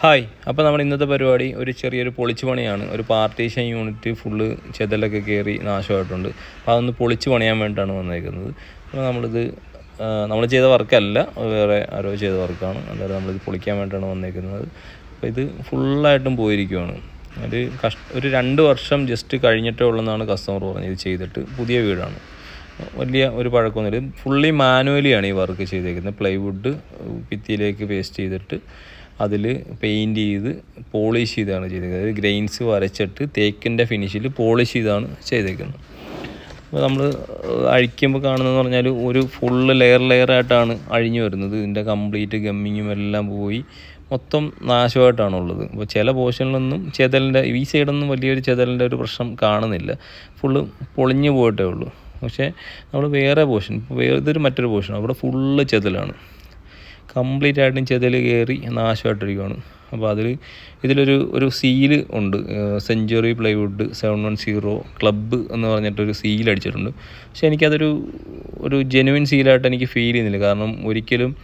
Hi, അപ്പോൾ നമ്മുടെ ഇന്നത്തെ പരിപാടി ഒരു ചെറിയൊരു പൊളിച്ചു പണിയാണ്. ഒരു പാർട്ടീഷൻ യൂണിറ്റ് ഫുള്ള് ചെതലൊക്കെ കയറി നാശമായിട്ടുണ്ട്. അപ്പോൾ അതൊന്ന് പൊളിച്ചു പണിയാൻ വേണ്ടിയിട്ടാണ് വന്നേക്കുന്നത്. അപ്പോൾ നമ്മൾ ചെയ്ത വർക്കല്ല, വേറെ ആരോ ചെയ്ത വർക്കാണ്. എന്തായാലും നമ്മളിത് പൊളിക്കാൻ വേണ്ടിയിട്ടാണ് വന്നേക്കുന്നത്. അപ്പോൾ ഇത് ഫുള്ളായിട്ടും പോയിരിക്കുവാണ്. ഒരു 2 വർഷം ജസ്റ്റ് കഴിഞ്ഞിട്ടേ ഉള്ളതെന്നാണ് കസ്റ്റമർ പറഞ്ഞത്. ഇത് ചെയ്തിട്ട് പുതിയ വീടാണ്, വലിയ ഒരു പഴക്കമൊന്നുമില്ല. ഫുള്ളി മാനുവലിയാണ് ഈ വർക്ക് ചെയ്തേക്കുന്നത്. പ്ലൈവുഡ് ഭിത്തിയിലേക്ക് പേസ്റ്റ് ചെയ്തിട്ട് അതിൽ പെയിൻറ്റ് ചെയ്ത് പോളിഷ് ചെയ്താണ് ചെയ്തേക്കുന്നത്. അതായത് ഗ്രെയിൻസ് വരച്ചിട്ട് തേക്കിൻ്റെ ഫിനിഷിൽ പോളിഷ് ചെയ്താണ് ചെയ്തേക്കുന്നത്. അപ്പോൾ നമ്മൾ അഴിക്കുമ്പോൾ കാണുന്നതെന്ന് പറഞ്ഞാൽ ഒരു ഫുള്ള് ലെയറായിട്ടാണ് അഴിഞ്ഞു വരുന്നത്. ഇതിൻ്റെ കംപ്ലീറ്റ് ഗമ്മിങ്ങും എല്ലാം പോയി മൊത്തം നാശമായിട്ടാണുള്ളത്. അപ്പോൾ ചില പോർഷനിലൊന്നും ഈ സൈഡൊന്നും വലിയൊരു ചെതലിൻ്റെ ഒരു പ്രശ്നം കാണുന്നില്ല. ഫുള്ള് പൊളിഞ്ഞു പോയിട്ടേ ഉള്ളൂ. പക്ഷേ നമ്മൾ വേറെ പോർഷൻ, ഇതൊരു മറ്റൊരു പോർഷൻ, അവിടെ ഫുള്ള് ചെതലാണ്. കംപ്ലീറ്റ് ആയിട്ടും ചെതൽ കയറി നാശമായിട്ടിരിക്കുകയാണ്. അപ്പോൾ ഇതിലൊരു സീല് ഉണ്ട്, സെഞ്ച്വറി പ്ലൈവുഡ് 710 ക്ലബ്ബ് എന്ന് പറഞ്ഞിട്ടൊരു സീൽ അടിച്ചിട്ടുണ്ട്. പക്ഷേ എനിക്കതൊരു ജെനുവിൻ സീലായിട്ട് എനിക്ക് ഫീൽ ചെയ്യുന്നില്ല. കാരണം ഒരിക്കലും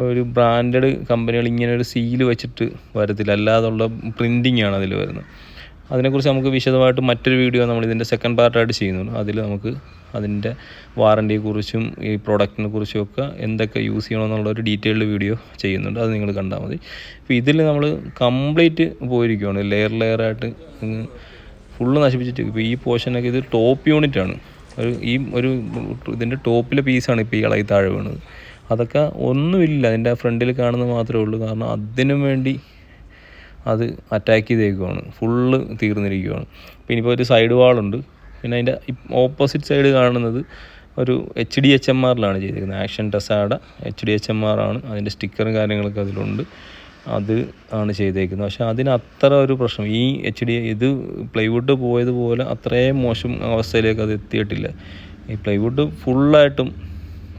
ഒരു ബ്രാൻഡഡ് കമ്പനികൾ ഇങ്ങനെ ഒരു സീല് വെച്ചിട്ട് വരത്തില്ല, അല്ലാതുള്ള പ്രിൻറ്റിങ് ആണ് അതിൽ വരുന്നത്. അതിനെക്കുറിച്ച് നമുക്ക് വിശദമായിട്ട് മറ്റൊരു വീഡിയോ നമ്മളിതിൻ്റെ സെക്കൻഡ് പാർട്ടായിട്ട് ചെയ്യുന്നുണ്ട്. അതിൽ നമുക്ക് അതിൻ്റെ വാറണ്ടിയെക്കുറിച്ചും ഈ പ്രോഡക്റ്റിനെ കുറിച്ചും ഒക്കെ എന്തൊക്കെ യൂസ് ചെയ്യണമെന്നുള്ളൊരു ഡീറ്റെയിൽഡ് വീഡിയോ ചെയ്യുന്നുണ്ട്. അത് നിങ്ങൾ കണ്ടാൽ മതി. അപ്പോൾ ഇതിൽ നമ്മൾ കംപ്ലീറ്റ് പോയിരിക്കുകയാണ്, ലെയറായിട്ട് ഫുള്ള് നശിപ്പിച്ചിട്ട്. ഇപ്പോൾ ഈ പോർഷനൊക്കെ ഇത് ടോപ്പ് യൂണിറ്റാണ്. ഇതിൻ്റെ ടോപ്പിലെ പീസാണ് ഇപ്പോൾ ഈ ഇളകി താഴെ വീണത്. അതൊക്കെ ഒന്നുമില്ല, അതിൻ്റെ ഫ്രണ്ടിൽ കാണുന്നത് മാത്രമേ ഉള്ളൂ. കാരണം അതിനും വേണ്ടി അത് അറ്റാക്ക് ചെയ്തേക്കുവാണ്, ഫുള്ള് തീർന്നിരിക്കുകയാണ്. പിന്നെ ഇപ്പോൾ ഒരു സൈഡ് വാളുണ്ട്. പിന്നെ അതിൻ്റെ ഓപ്പോസിറ്റ് സൈഡ് കാണുന്നത് ഒരു HDHMR ചെയ്തിരിക്കുന്നത്. ആക്ഷൻ ടെസാഡ HDHMR ആണ്. അതിൻ്റെ സ്റ്റിക്കറും കാര്യങ്ങളൊക്കെ അതിലുണ്ട്. അത് ആണ് ചെയ്തേക്കുന്നത്. പക്ഷേ അതിന് അത്ര ഒരു പ്രശ്നം ഇത് പ്ലൈവുഡ് പോയതുപോലെ അത്രയും മോശം അവസ്ഥയിലേക്ക് അത് എത്തിയിട്ടില്ല. ഈ പ്ലൈവുഡ് ഫുള്ളായിട്ടും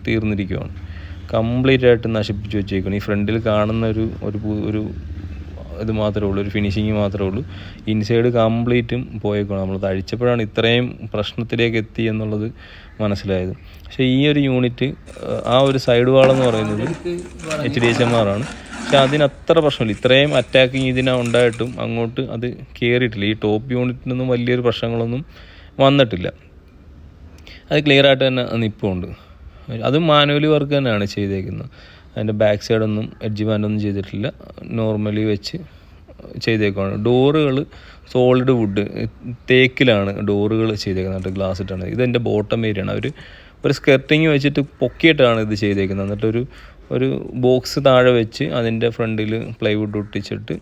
തീർന്നിരിക്കുകയാണ്, കംപ്ലീറ്റ് ആയിട്ട് നശിപ്പിച്ച് വെച്ചേക്കുകയാണ്. ഈ ഫ്രണ്ടിൽ കാണുന്ന ഒരു ഇത് മാത്രമേ ഉള്ളൂ, ഒരു ഫിനിഷിങ് മാത്രമേ ഉള്ളൂ. ഇൻസൈഡ് കംപ്ലീറ്റും പോയേക്കണം. നമ്മൾ അഴിച്ചപ്പോഴാണ് ഇത്രയും പ്രശ്നത്തിലേക്ക് എത്തി എന്നുള്ളത് മനസ്സിലായത്. പക്ഷേ ഈ ഒരു യൂണിറ്റ്, ആ ഒരു സൈഡ് വാളെന്ന് പറയുന്നത് HDHMR ആണ്. പക്ഷെ അതിനത്ര പ്രശ്നമില്ല. ഇത്രയും അറ്റാക്കിങ് ഉണ്ടായിട്ടും അങ്ങോട്ട് അത് കയറിയിട്ടില്ല. ഈ ടോപ്പ് യൂണിറ്റിനൊന്നും വലിയൊരു പ്രശ്നങ്ങളൊന്നും വന്നിട്ടില്ല. അത് ക്ലിയറായിട്ട് തന്നെ നിൽപ്പുണ്ട്. അതും മാനുവലി വർക്ക് തന്നെയാണ് ചെയ്തേക്കുന്നത്. അതിൻ്റെ ബാക്ക് സൈഡൊന്നും എഡ്ജ് ബാൻഡൊന്നും ചെയ്തിട്ടില്ല, നോർമലി വെച്ച് ചെയ്തേക്കുവാണ്. ഡോറുകൾ സോളിഡ് വുഡ് തേക്കിലാണ് ഡോറുകൾ ചെയ്തേക്കുന്നത്, ഗ്ലാസ് ഇട്ടാണ്. ഇതെൻ്റെ ബോട്ടം ഏരിയയാണ്. ഒരു സ്കെർട്ടിങ് വെച്ചിട്ട് പൊക്കിയിട്ടാണ് ഇത് ചെയ്തേക്കുന്നത്. എന്നിട്ടൊരു ബോക്സ് താഴെ വെച്ച് അതിൻ്റെ ഫ്രണ്ടിൽ പ്ലൈവുഡ് ഒട്ടിച്ചിട്ട്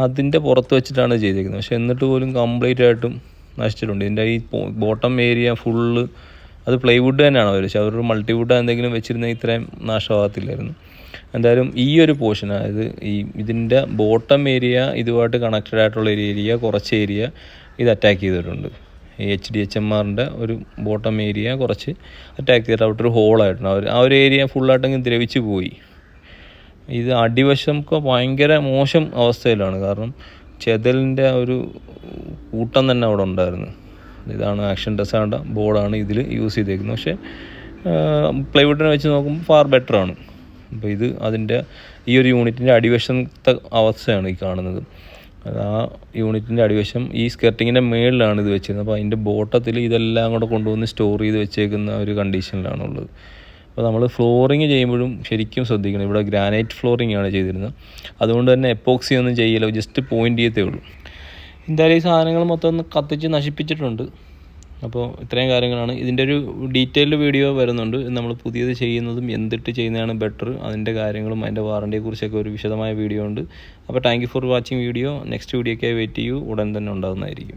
അതിൻ്റെ പുറത്ത് വെച്ചിട്ടാണ് ചെയ്തേക്കുന്നത്. പക്ഷെ എന്നിട്ട് പോലും കംപ്ലീറ്റ് ആയിട്ടും നശിച്ചിട്ടുണ്ട്. ഇതിൻ്റെ ഈ ബോട്ടം ഏരിയ ഫുള്ള് അത് പ്ലൈവുഡ് തന്നെയാണ് അവർ. പക്ഷേ അവരൊരു മൾട്ടിവുഡ് എന്തെങ്കിലും വെച്ചിരുന്നെങ്കിൽ ഇത്രയും നാശമാകത്തില്ലായിരുന്നു. എന്തായാലും ഈ ഒരു പോർഷൻ, അതായത് ഇതിൻ്റെ ബോട്ടം ഏരിയ ഇതുമായിട്ട് കണക്റ്റഡ് ആയിട്ടുള്ള ഒരു ഏരിയ, കുറച്ച് ഏരിയ ഇത് അറ്റാക്ക് ചെയ്തിട്ടുണ്ട്. ഈ HDHMR ഒരു ബോട്ടം ഏരിയ കുറച്ച് അറ്റാക്ക് ചെയ്തിട്ട് അവിടെ ഒരു ഹോളായിട്ടുണ്ട്. ആ ഒരു ഏരിയ ഫുള്ളായിട്ടങ്ങ് ദ്രവിച്ച് പോയി. ഇത് അടിവശമൊക്കെ ഭയങ്കര മോശം അവസ്ഥയിലാണ്. കാരണം ചെതലിൻ്റെ ഒരു കൂട്ടം തന്നെ അവിടെ ഉണ്ടായിരുന്നു. ഇതാണ് ആക്ഷൻ ടെസാഡ ബോർഡാണ് ഇതിൽ യൂസ് ചെയ്തേക്കുന്നത്. പക്ഷേ പ്ലൈവുഡിനെ വെച്ച് നോക്കുമ്പോൾ ഫാർ ബെറ്ററാണ്. അപ്പോൾ ഇത് അതിൻ്റെ ഈ ഒരു യൂണിറ്റിൻ്റെ അടിവശത്തെ അവസ്ഥയാണ് ഈ കാണുന്നത്. ആ യൂണിറ്റിൻ്റെ അടിവശം ഈ സ്കെർട്ടിങ്ങിൻ്റെ മേളിലാണ് ഇത് വെച്ചിരുന്നത്. അപ്പോൾ അതിൻ്റെ ബോട്ടത്തിൽ ഇതെല്ലാം കൂടെ കൊണ്ടുവന്ന് സ്റ്റോർ ചെയ്ത് വെച്ചേക്കുന്ന ഒരു കണ്ടീഷനിലാണുള്ളത്. അപ്പോൾ നമ്മൾ ഫ്ലോറിങ് ചെയ്യുമ്പോഴും ശരിക്കും ശ്രദ്ധിക്കണം. ഇവിടെ ഗ്രാനൈറ്റ് ഫ്ലോറിംഗ് ആണ് ചെയ്തിരുന്നത്. അതുകൊണ്ട് തന്നെ എപ്പോക്സി ഒന്നും ചെയ്യില്ല, ജസ്റ്റ് പോയിൻ്റ് ചെയ്യത്തേ ഉള്ളൂ. എന്തായാലും ഈ സാധനങ്ങൾ മൊത്തം ഒന്ന് കത്തിച്ച് നശിപ്പിച്ചിട്ടുണ്ട്. അപ്പോൾ ഇത്രയും കാര്യങ്ങളാണ്. ഇതിൻ്റെ ഒരു ഡീറ്റെയിൽഡ് വീഡിയോ വരുന്നുണ്ട്. നമ്മൾ പുതിയത് ചെയ്യുന്നതും എന്തിട്ട് ചെയ്യുന്നതാണ് ബെറ്റർ, അതിൻ്റെ കാര്യങ്ങളും അതിൻ്റെ വാറണ്ടിയെക്കുറിച്ചൊക്കെ ഒരു വിശദമായ വീഡിയോ ഉണ്ട്. അപ്പോൾ thank you for watching video. Next വീഡിയോയ്ക്കായി വെയിറ്റ് ചെയ്യൂ, ഉടൻ തന്നെ ഉണ്ടാകുന്നതായിരിക്കും.